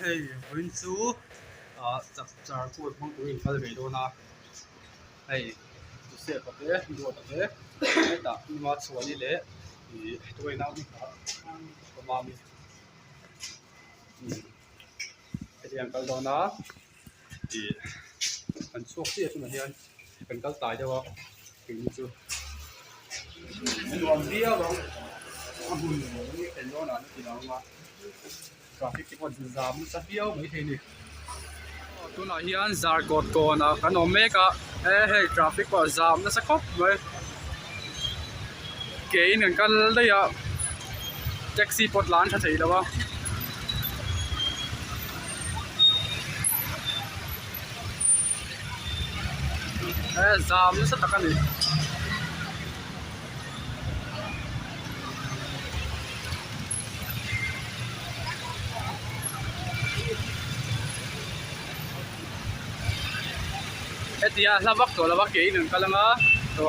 Hey, when chú chặt chặt của phong túi phải về đâu na? Hey, chú sẽ có thế, đồ có thế, cái ta nhưng mà số này lẽ thì tôi nào đi cả, có mà mình, cái gì cái đó na, thì anh số kia chúng mình hiện, cần cái tài cho họ, cái gì chú, mình làm gì à bông, anh muốn những cái đó là cái đó mà, traffic cái con giảm sát biếu mấy thế này. Tu na hian zar got ko na kan omeka he traffic ko jam na sakop mai ke in kan le ya taxi pot lan tha thei lawa jam na sa takani etia lawak to lawak ke in kalanga to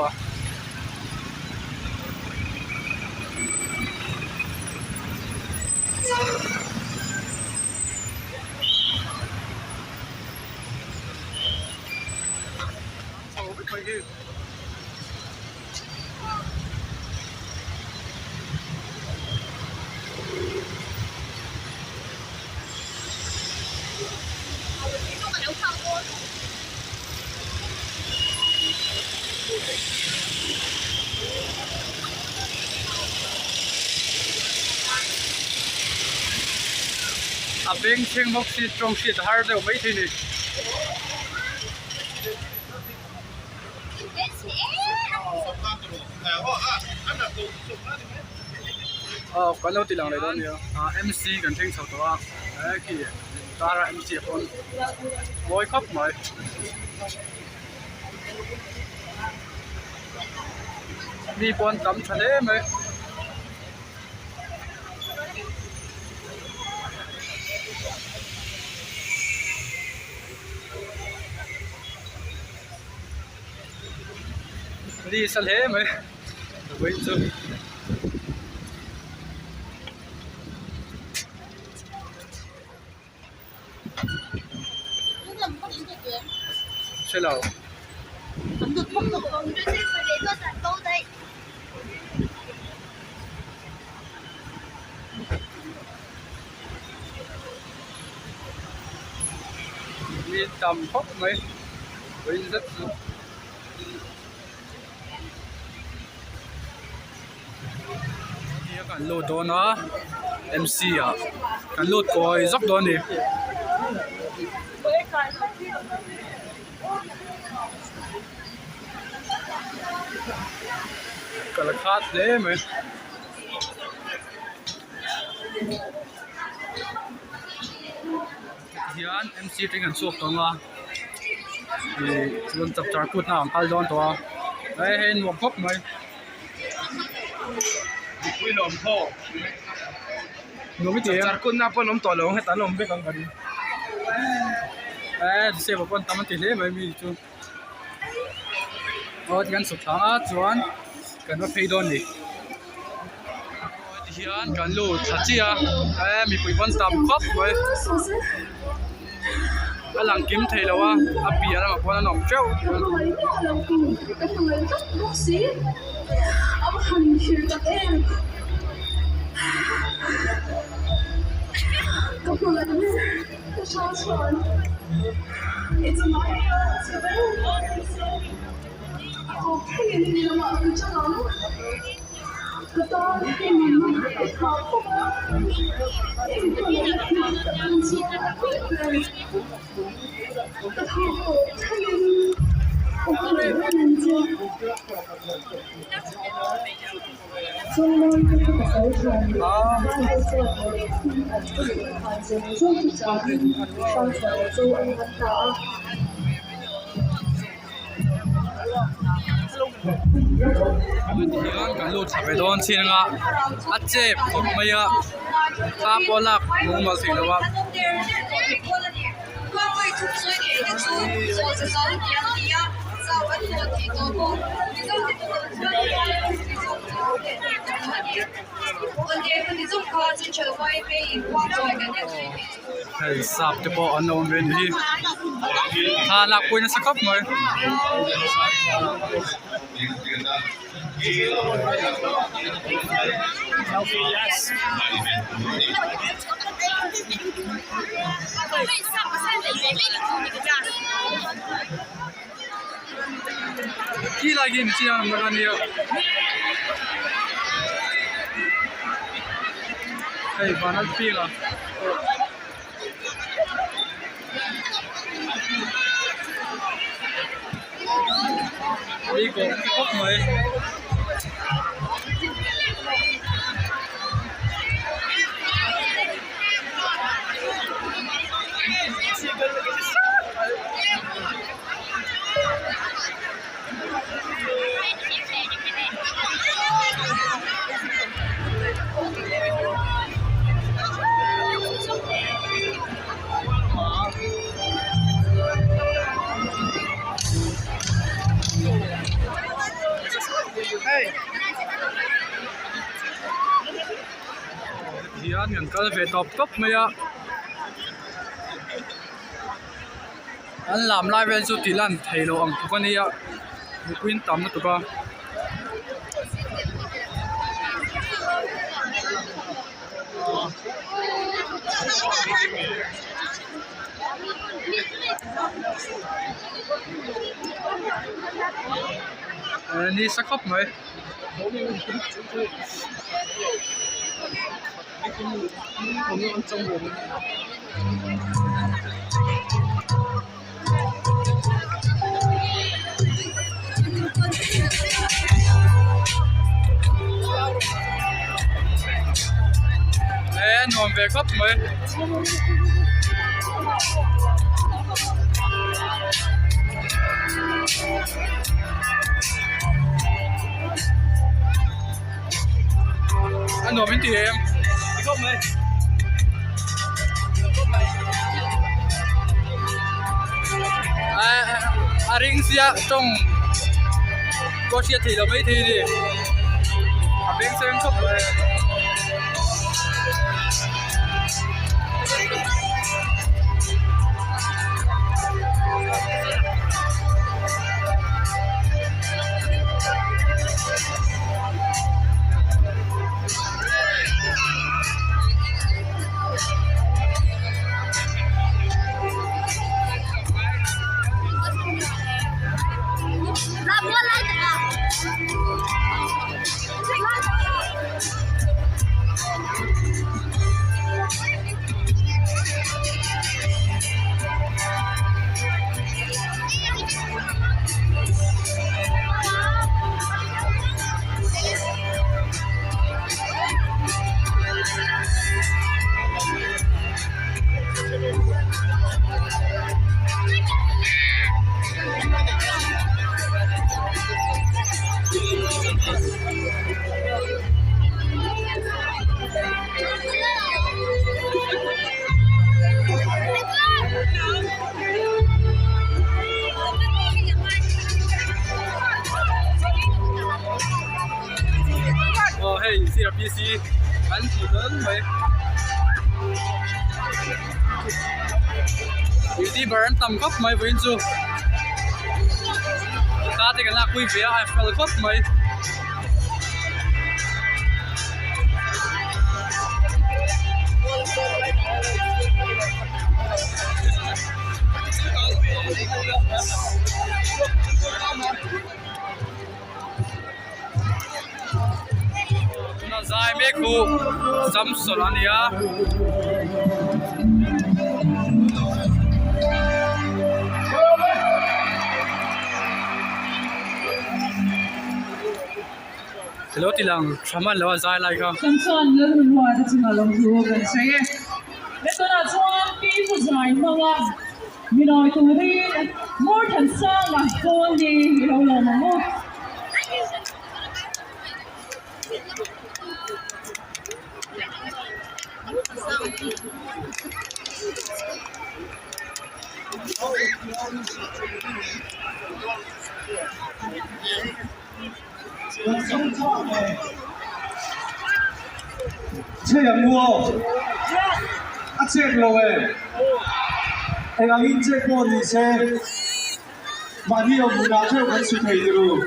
a beng thing mok si strong shit har de mai thi ni kan lo ti lang le don ni MC kan thing chho to a ki tara MC on boy khop mai mi pon tam thale mai đi sân thế mới với chú xe lầu đi tầm khóc mấy với rất kan load đó na MC à kan load coi dốc đó nè cả là khát đấy mày hian MC trên kan suộc đó mà thì luôn tập chart cút nào ăn đón đó đấy hen một khóc mày quy lồng thô nó cái gì chặt con nắp con to lồng hay tán lồng biết không cần xe một con tắm thì thế mà mình chú thì ăn sụp thắng chuan cần nó phay đòn đi hiền cần lù thật chi à mình quỳ con tắm khóc rồi cái làng kiếm thầy đâu à bìa nó mà con nó nòng treo kan lut thave don chinga ache phok maya kha polak mumal thilawa hay sạp cho bộ anh ông bên đi hà lạc quên sắc cấp mới khi lagi ni siapa makan dia hey banal pila Rico cấp mới Hian ngan kal ve top top mai a an lam lai vel chu tilan thailo ang thu kan ia mi queen tam na tu ka ni sakop maiผมยังจงผมนอนเวกับไหมอันนอนเป็นตีเอ็มก็ไหมริงเสียจงก็เชียร์ทีเราไม่ทีดิริงเสียงครับเลยCRPC อันที่เดินไปอยู่ที่บริเวณต่ำครับไม่เป็นจูถ้าที่กันลักวิเวียไอเฟลครับไม่Zai meku Samsolania Hello tilang saman lawa zai lai ka Samson le hunwa ta chinga long thu kan sei le to na chuan pi pu zai mawa minoi tu ri more than sang la ko ni lo lo mo 这样我，这个喂，俺们这个你是，马里奥不拿这个去推的路。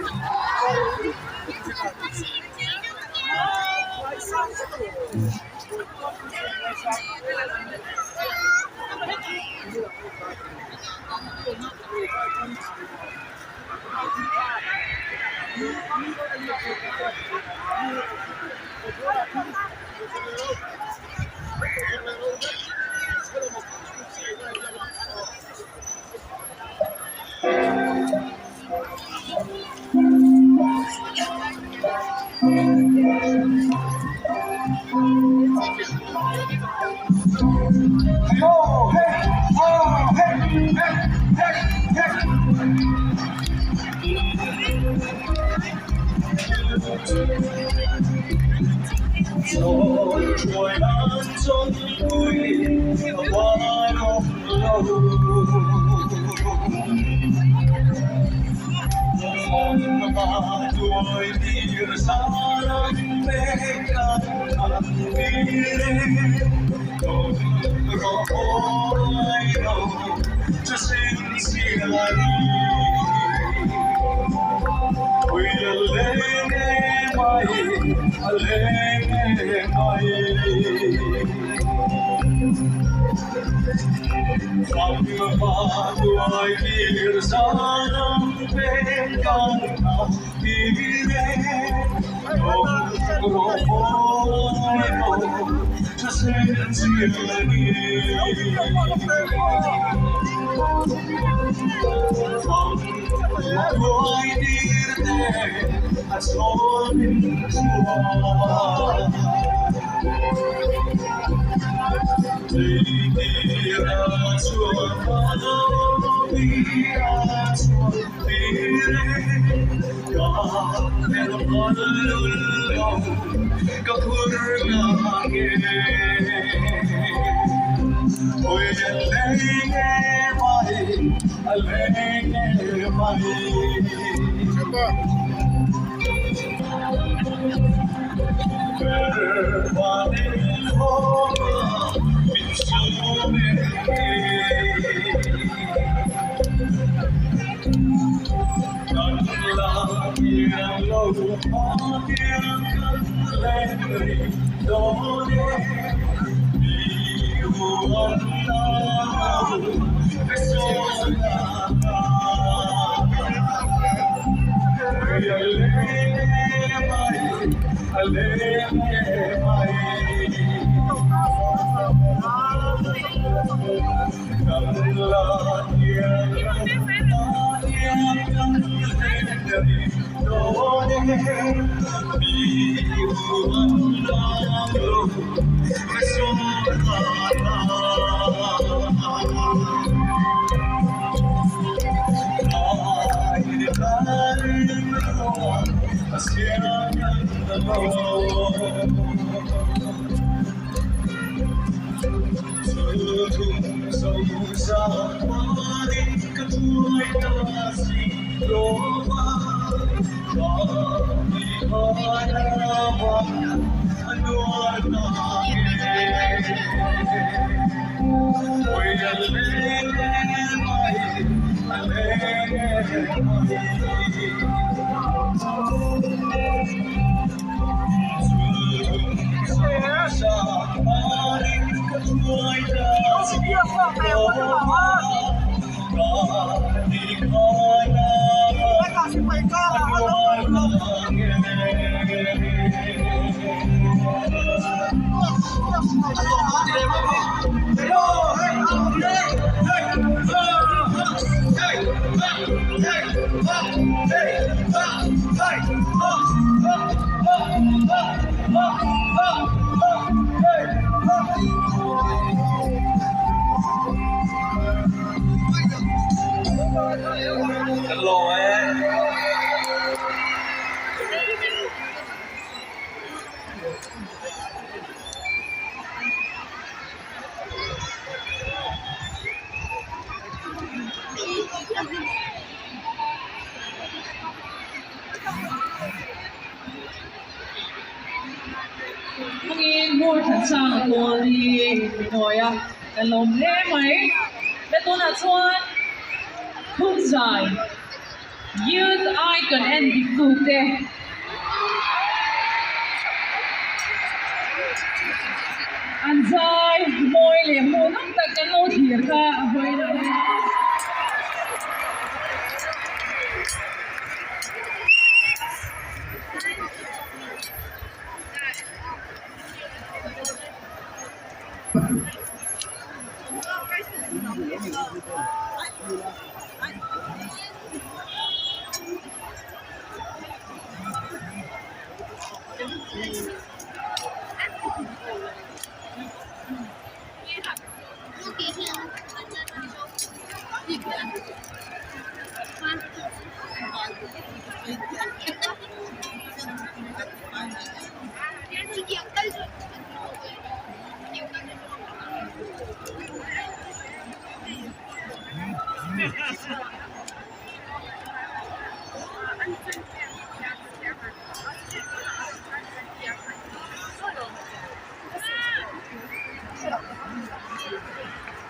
哟嘿，哦嘿，走在暗中會花落路，風馬對別사랑 내가 미래 도로 보이로 저 신시라니 위엘레네 마이 알레네 마이 Pagpapatuay kirsanang pegang akibire Pagpapatuay mo sa sensilagi Pagpapatuay dirte at somin suwa sang cô đi rồi cái lồng lê mấy để tôi là chuan không dài youth icon and the cook there anh dài môi liềm môi nóc tại cái lô thiệt ra với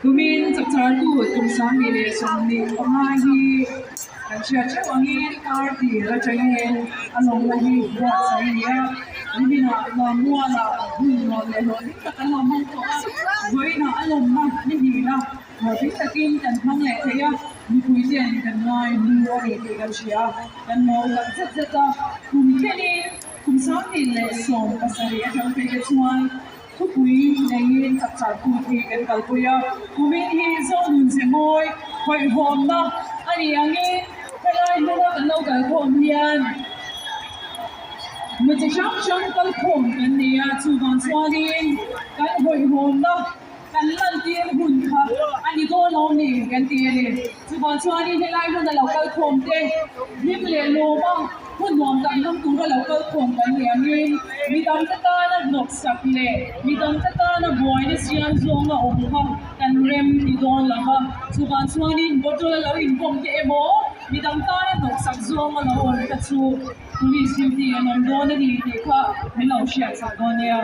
Kumin chapter 2 kum sami le somni pamahi kan chia che wangi party la changin along la hi wa saiya nimina la muala hu no le no ni ta kan mo ko goi na along ma ni hi la ho ti takin kan thong le theya ni pui jen kan ngai ni wa ni ti kan chia kan mo kan zata kum keni kum sami le som pasari a jang pe ke chuanผู้คุยในยินจับจับผู้ที่กันกัลปุยาผู้มีที่ส่งเสียงมวยคอยหอมนะอันนี้อย่างนี้เวลาเรากันเรากันหอมเพียนมันจะช่างช่างกันหอมกันเนี่ยชูกันสวาดินกันคอยหอมนะกันลั่นเตียงหุ่นค่ะอันนี้ก็เราเนี่ยกันเตียงเนี่ยชูกันสวาดินเวลาเรากันหอมเต้นิ่มเลี้ยงโลบ้างหุ่นหอมกันต้องตัวเรากันหอมกันเนี่ยมีดำตะตานะหนกสักเล่มีดำตะตานะบอยนี่เสียงซงละองค์ค่ะกันเร็มที่โดนละค่ะสุกันสวานินบดเราอินพงเกโมมีดำตานะหนกสักซงละองค์กระชูผู้นี้สิ่งที่มันโดนนี่ดีค่ะไม่เราเชียร์สักคนเนี่ย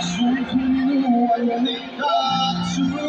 Sweet, you know, I need that too.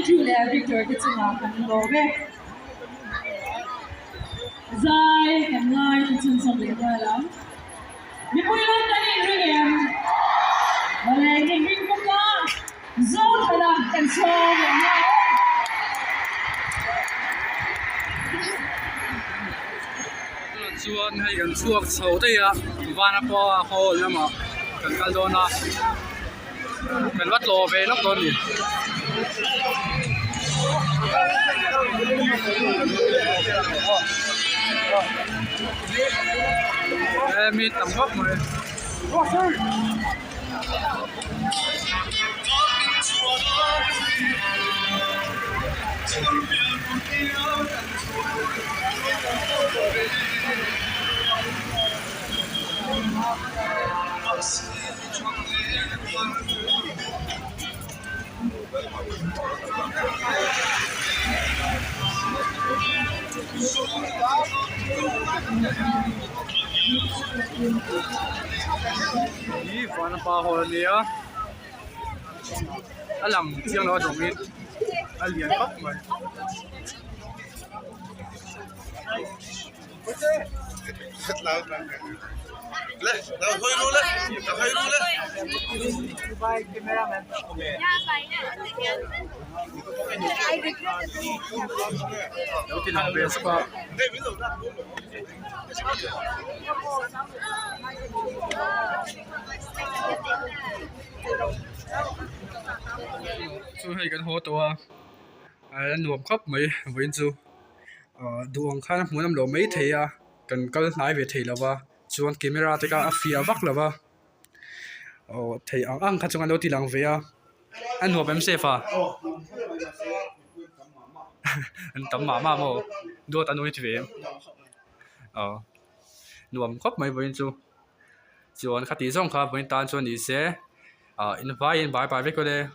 Andrew le Victor ke chunga kan lo ve zai kan ngai kan chun som le ba la mi pui lan kan in ring em ma le ni ring ko ka zo thala kan so le na chuan hay kan chuak chho te ya vana po hol lama kan kal dona kan wat lo ve lok don ni mi tam góc mà ý còn ba hồ này á làm riêng nó giống như liền khóc vậy Lên, nào hơi luôn lên, nào hơi luôn lên. đầu tiên là về spa Đây ví dụ ra. chú hay cái hồ to nuông khóc mấy với chú duong khăn muốn làm đồ mấy thế à cần có lái về thì là ba chuan camera thì cả phía bắc là ba thầy ăn khát trong anh đâu thì làm về à anh nuông em safe à anh tắm mà mồ đua tao nuôi về nuông khóc mấy với chú chuan khát tí xong khát với tan chuan đi xe in vai với cái đây